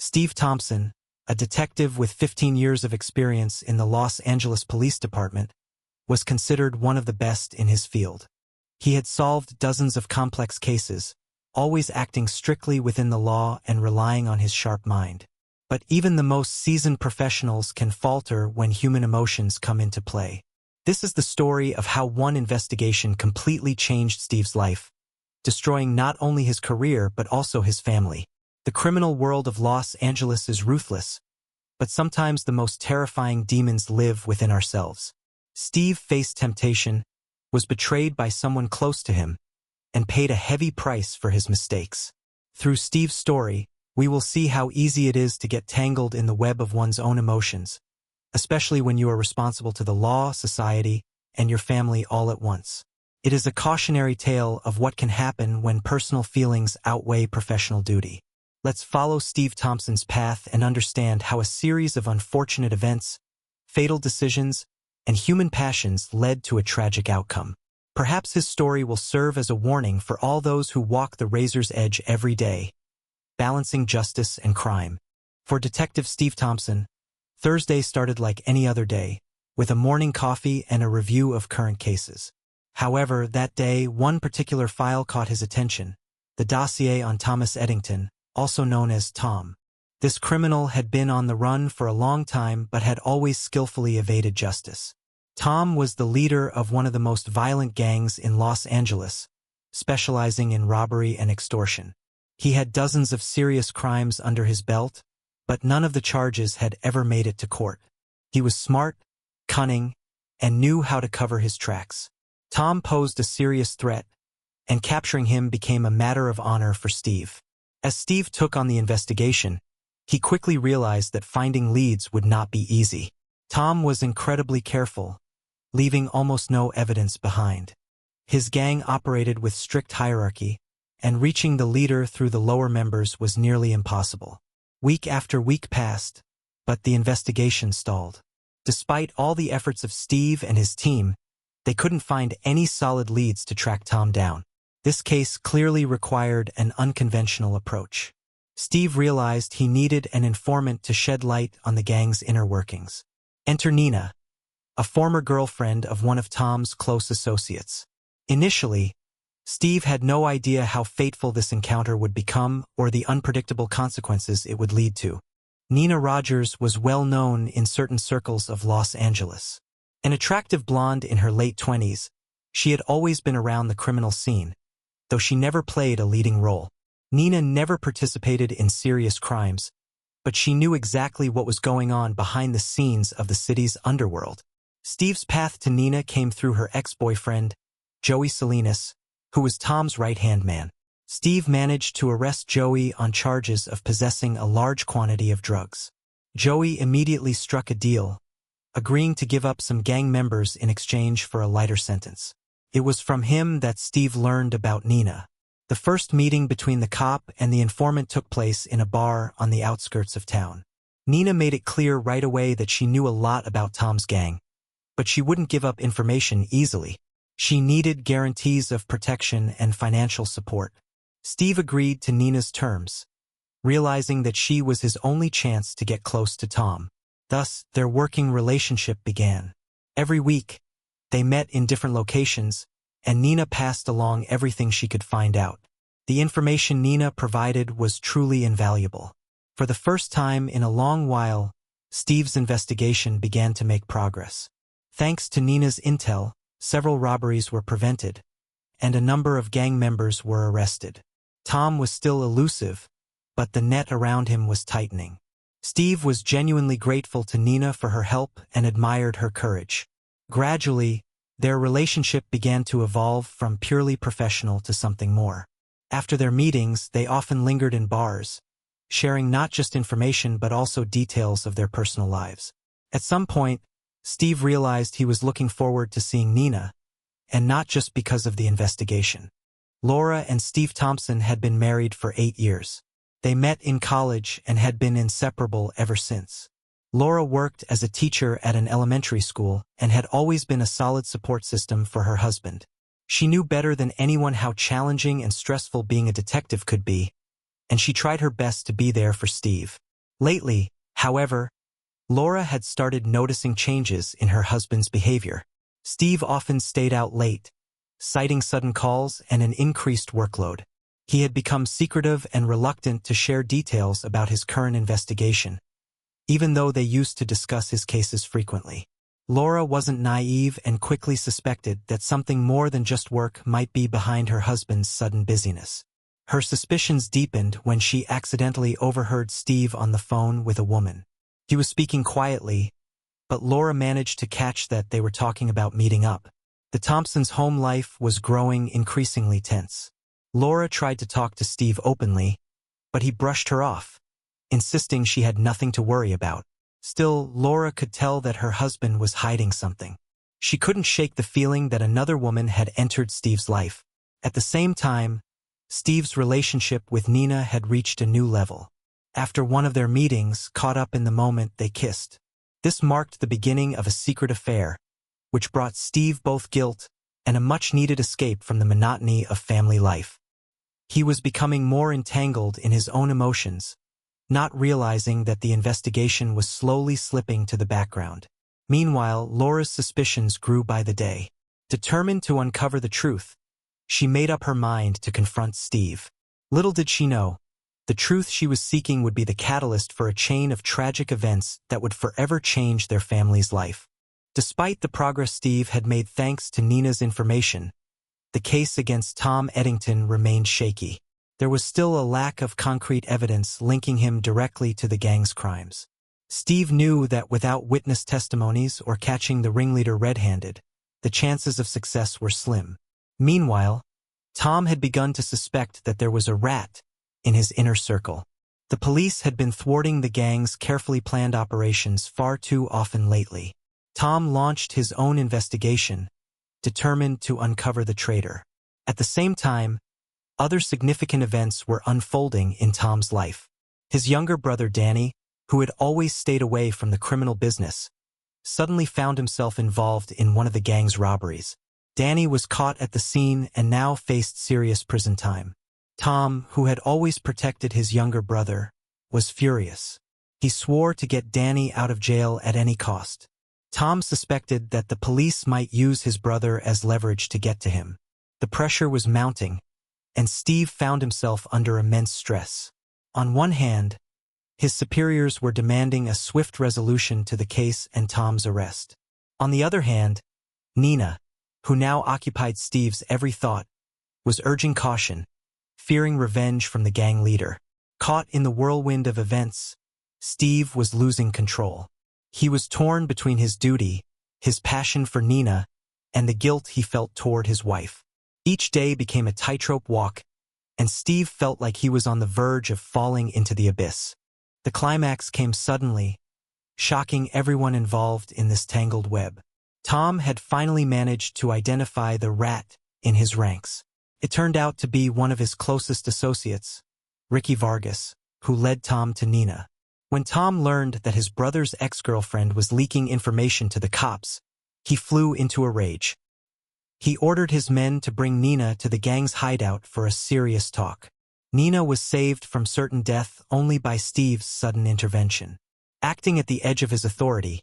Steve Thompson, a detective with 15 years of experience in the Los Angeles Police Department, was considered one of the best in his field. He had solved dozens of complex cases, always acting strictly within the law and relying on his sharp mind. But even the most seasoned professionals can falter when human emotions come into play. This is the story of how one investigation completely changed Steve's life, destroying not only his career but also his family. The criminal world of Los Angeles is ruthless, but sometimes the most terrifying demons live within ourselves. Steve faced temptation, was betrayed by someone close to him, and paid a heavy price for his mistakes. Through Steve's story, we will see how easy it is to get tangled in the web of one's own emotions, especially when you are responsible to the law, society, and your family all at once. It is a cautionary tale of what can happen when personal feelings outweigh professional duty. Let's follow Steve Thompson's path and understand how a series of unfortunate events, fatal decisions, and human passions led to a tragic outcome. Perhaps his story will serve as a warning for all those who walk the razor's edge every day, balancing justice and crime. For Detective Steve Thompson, Thursday started like any other day, with a morning coffee and a review of current cases. However, that day, one particular file caught his attention: the dossier on Thomas Eddington, also known as Tom. This criminal had been on the run for a long time but had always skillfully evaded justice. Tom was the leader of one of the most violent gangs in Los Angeles, specializing in robbery and extortion. He had dozens of serious crimes under his belt, but none of the charges had ever made it to court. He was smart, cunning, and knew how to cover his tracks. Tom posed a serious threat, and capturing him became a matter of honor for Steve. As Steve took on the investigation, he quickly realized that finding leads would not be easy. Tom was incredibly careful, leaving almost no evidence behind. His gang operated with strict hierarchy, and reaching the leader through the lower members was nearly impossible. Week after week passed, but the investigation stalled. Despite all the efforts of Steve and his team, they couldn't find any solid leads to track Tom down. This case clearly required an unconventional approach. Steve realized he needed an informant to shed light on the gang's inner workings. Enter Nina, a former girlfriend of one of Tom's close associates. Initially, Steve had no idea how fateful this encounter would become or the unpredictable consequences it would lead to. Nina Rogers was well known in certain circles of Los Angeles. An attractive blonde in her late 20s, she had always been around the criminal scene, though she never played a leading role. Nina never participated in serious crimes, but she knew exactly what was going on behind the scenes of the city's underworld. Steve's path to Nina came through her ex-boyfriend, Joey Salinas, who was Tom's right-hand man. Steve managed to arrest Joey on charges of possessing a large quantity of drugs. Joey immediately struck a deal, agreeing to give up some gang members in exchange for a lighter sentence. It was from him that Steve learned about Nina. The first meeting between the cop and the informant took place in a bar on the outskirts of town. Nina made it clear right away that she knew a lot about Tom's gang, but she wouldn't give up information easily. She needed guarantees of protection and financial support. Steve agreed to Nina's terms, realizing that she was his only chance to get close to Tom. Thus, their working relationship began. Every week, they met in different locations, and Nina passed along everything she could find out. The information Nina provided was truly invaluable. For the first time in a long while, Steve's investigation began to make progress. Thanks to Nina's intel, several robberies were prevented, and a number of gang members were arrested. Tom was still elusive, but the net around him was tightening. Steve was genuinely grateful to Nina for her help and admired her courage. Gradually, their relationship began to evolve from purely professional to something more. After their meetings, they often lingered in bars, sharing not just information but also details of their personal lives. At some point, Steve realized he was looking forward to seeing Nina, and not just because of the investigation. Laura and Steve Thompson had been married for 8 years. They met in college and had been inseparable ever since. Laura worked as a teacher at an elementary school and had always been a solid support system for her husband. She knew better than anyone how challenging and stressful being a detective could be, and she tried her best to be there for Steve. Lately, however, Laura had started noticing changes in her husband's behavior. Steve often stayed out late, citing sudden calls and an increased workload. He had become secretive and reluctant to share details about his current investigation, even though they used to discuss his cases frequently. Laura wasn't naive and quickly suspected that something more than just work might be behind her husband's sudden busyness. Her suspicions deepened when she accidentally overheard Steve on the phone with a woman. He was speaking quietly, but Laura managed to catch that they were talking about meeting up. The Thompsons' home life was growing increasingly tense. Laura tried to talk to Steve openly, but he brushed her off, insisting she had nothing to worry about. Still, Laura could tell that her husband was hiding something. She couldn't shake the feeling that another woman had entered Steve's life. At the same time, Steve's relationship with Nina had reached a new level. After one of their meetings, caught up in the moment they kissed. This marked the beginning of a secret affair, which brought Steve both guilt and a much-needed escape from the monotony of family life. He was becoming more entangled in his own emotions, not realizing that the investigation was slowly slipping to the background. Meanwhile, Laura's suspicions grew by the day. Determined to uncover the truth, she made up her mind to confront Steve. Little did she know, the truth she was seeking would be the catalyst for a chain of tragic events that would forever change their family's life. Despite the progress Steve had made thanks to Nina's information, the case against Tom Eddington remained shaky. There was still a lack of concrete evidence linking him directly to the gang's crimes. Steve knew that without witness testimonies or catching the ringleader red-handed, the chances of success were slim. Meanwhile, Tom had begun to suspect that there was a rat in his inner circle. The police had been thwarting the gang's carefully planned operations far too often lately. Tom launched his own investigation, determined to uncover the traitor. At the same time, other significant events were unfolding in Tom's life. His younger brother Danny, who had always stayed away from the criminal business, suddenly found himself involved in one of the gang's robberies. Danny was caught at the scene and now faced serious prison time. Tom, who had always protected his younger brother, was furious. He swore to get Danny out of jail at any cost. Tom suspected that the police might use his brother as leverage to get to him. The pressure was mounting, and Steve found himself under immense stress. On one hand, his superiors were demanding a swift resolution to the case and Tom's arrest. On the other hand, Nina, who now occupied Steve's every thought, was urging caution, fearing revenge from the gang leader. Caught in the whirlwind of events, Steve was losing control. He was torn between his duty, his passion for Nina, and the guilt he felt toward his wife. Each day became a tightrope walk, and Steve felt like he was on the verge of falling into the abyss. The climax came suddenly, shocking everyone involved in this tangled web. Tom had finally managed to identify the rat in his ranks. It turned out to be one of his closest associates, Ricky Vargas, who led Tom to Nina. When Tom learned that his brother's ex-girlfriend was leaking information to the cops, he flew into a rage. He ordered his men to bring Nina to the gang's hideout for a serious talk. Nina was saved from certain death only by Steve's sudden intervention. Acting at the edge of his authority,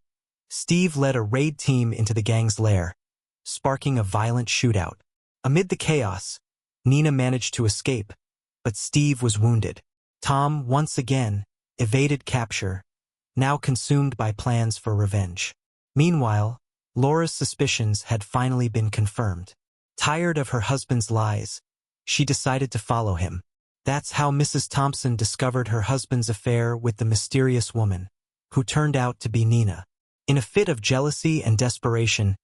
Steve led a raid team into the gang's lair, sparking a violent shootout. Amid the chaos, Nina managed to escape, but Steve was wounded. Tom, once again, evaded capture, now consumed by plans for revenge. Meanwhile, Laura's suspicions had finally been confirmed. Tired of her husband's lies, she decided to follow him. That's how Mrs. Thompson discovered her husband's affair with the mysterious woman, who turned out to be Nina. In a fit of jealousy and desperation,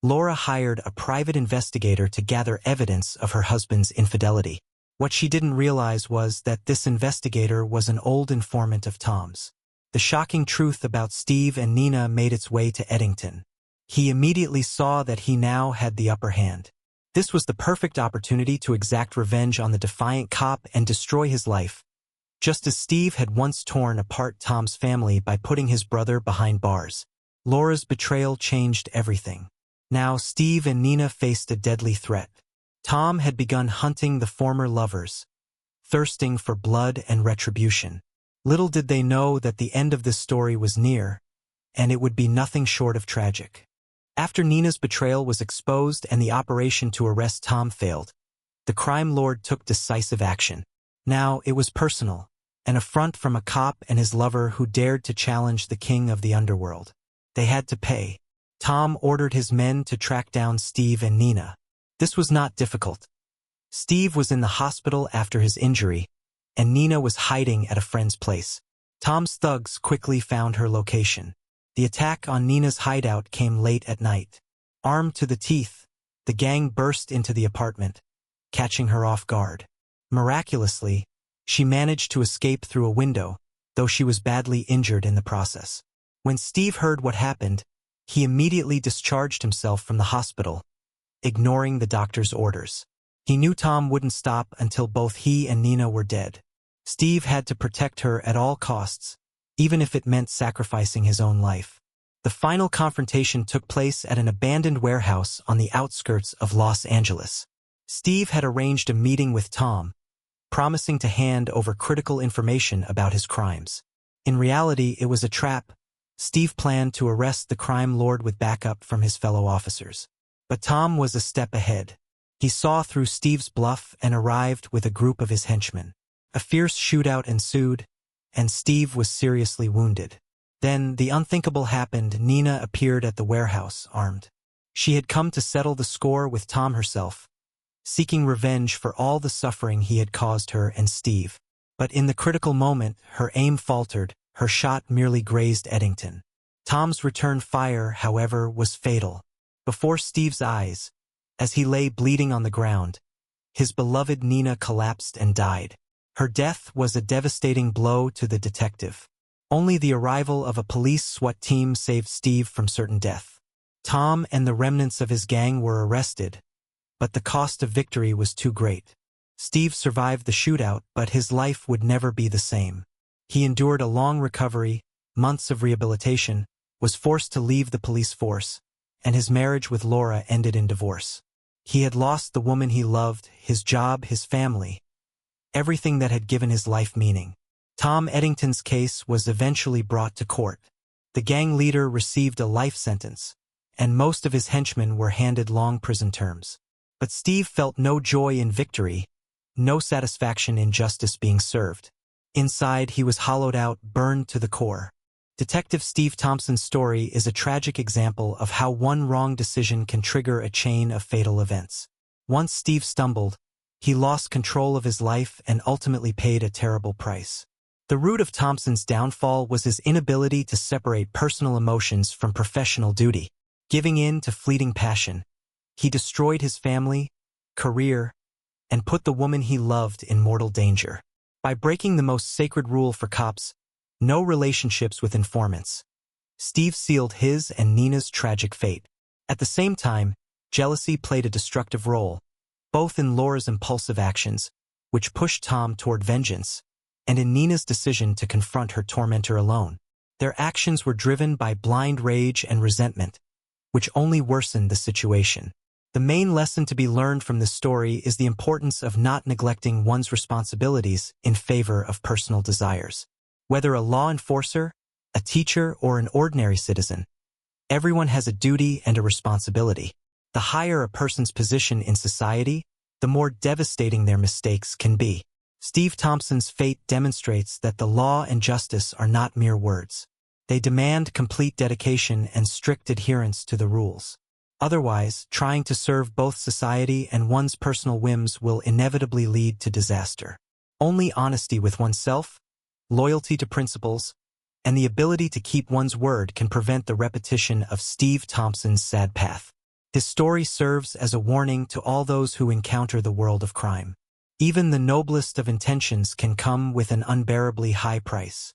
Laura hired a private investigator to gather evidence of her husband's infidelity. What she didn't realize was that this investigator was an old informant of Tom's. The shocking truth about Steve and Nina made its way to Eddington. He immediately saw that he now had the upper hand. This was the perfect opportunity to exact revenge on the defiant cop and destroy his life, just as Steve had once torn apart Tom's family by putting his brother behind bars. Laura's betrayal changed everything. Now Steve and Nina faced a deadly threat. Tom had begun hunting the former lovers, thirsting for blood and retribution. Little did they know that the end of this story was near, and it would be nothing short of tragic. After Nina's betrayal was exposed and the operation to arrest Tom failed, the crime lord took decisive action. Now it was personal, an affront from a cop and his lover who dared to challenge the king of the underworld. They had to pay. Tom ordered his men to track down Steve and Nina. This was not difficult. Steve was in the hospital after his injury, and Nina was hiding at a friend's place. Tom's thugs quickly found her location. The attack on Nina's hideout came late at night. Armed to the teeth, the gang burst into the apartment, catching her off guard. Miraculously, she managed to escape through a window, though she was badly injured in the process. When Steve heard what happened, he immediately discharged himself from the hospital, ignoring the doctor's orders. He knew Tom wouldn't stop until both he and Nina were dead. Steve had to protect her at all costs, even if it meant sacrificing his own life. The final confrontation took place at an abandoned warehouse on the outskirts of Los Angeles. Steve had arranged a meeting with Tom, promising to hand over critical information about his crimes. In reality, it was a trap. Steve planned to arrest the crime lord with backup from his fellow officers. But Tom was a step ahead. He saw through Steve's bluff and arrived with a group of his henchmen. A fierce shootout ensued, and Steve was seriously wounded. Then, the unthinkable happened. Nina appeared at the warehouse, armed. She had come to settle the score with Tom herself, seeking revenge for all the suffering he had caused her and Steve. But in the critical moment, her aim faltered, her shot merely grazed Eddington. Tom's return fire, however, was fatal. Before Steve's eyes, as he lay bleeding on the ground, his beloved Nina collapsed and died. Her death was a devastating blow to the detective. Only the arrival of a police SWAT team saved Steve from certain death. Tom and the remnants of his gang were arrested, but the cost of victory was too great. Steve survived the shootout, but his life would never be the same. He endured a long recovery, months of rehabilitation, was forced to leave the police force, and his marriage with Laura ended in divorce. He had lost the woman he loved, his job, his family, everything that had given his life meaning. Tom Eddington's case was eventually brought to court. The gang leader received a life sentence, and most of his henchmen were handed long prison terms. But Steve felt no joy in victory, no satisfaction in justice being served. Inside, he was hollowed out, burned to the core. Detective Steve Thompson's story is a tragic example of how one wrong decision can trigger a chain of fatal events. Once Steve stumbled, he lost control of his life and ultimately paid a terrible price. The root of Thompson's downfall was his inability to separate personal emotions from professional duty. Giving in to fleeting passion, he destroyed his family, career, and put the woman he loved in mortal danger. By breaking the most sacred rule for cops, no relationships with informants, Steve sealed his and Nina's tragic fate. At the same time, jealousy played a destructive role, both in Laura's impulsive actions, which pushed Tom toward vengeance, and in Nina's decision to confront her tormentor alone. Their actions were driven by blind rage and resentment, which only worsened the situation. The main lesson to be learned from this story is the importance of not neglecting one's responsibilities in favor of personal desires. Whether a law enforcer, a teacher, or an ordinary citizen, everyone has a duty and a responsibility. The higher a person's position in society, the more devastating their mistakes can be. Steve Thompson's fate demonstrates that the law and justice are not mere words. They demand complete dedication and strict adherence to the rules. Otherwise, trying to serve both society and one's personal whims will inevitably lead to disaster. Only honesty with oneself, loyalty to principles, and the ability to keep one's word can prevent the repetition of Steve Thompson's sad path. His story serves as a warning to all those who encounter the world of crime. Even the noblest of intentions can come with an unbearably high price.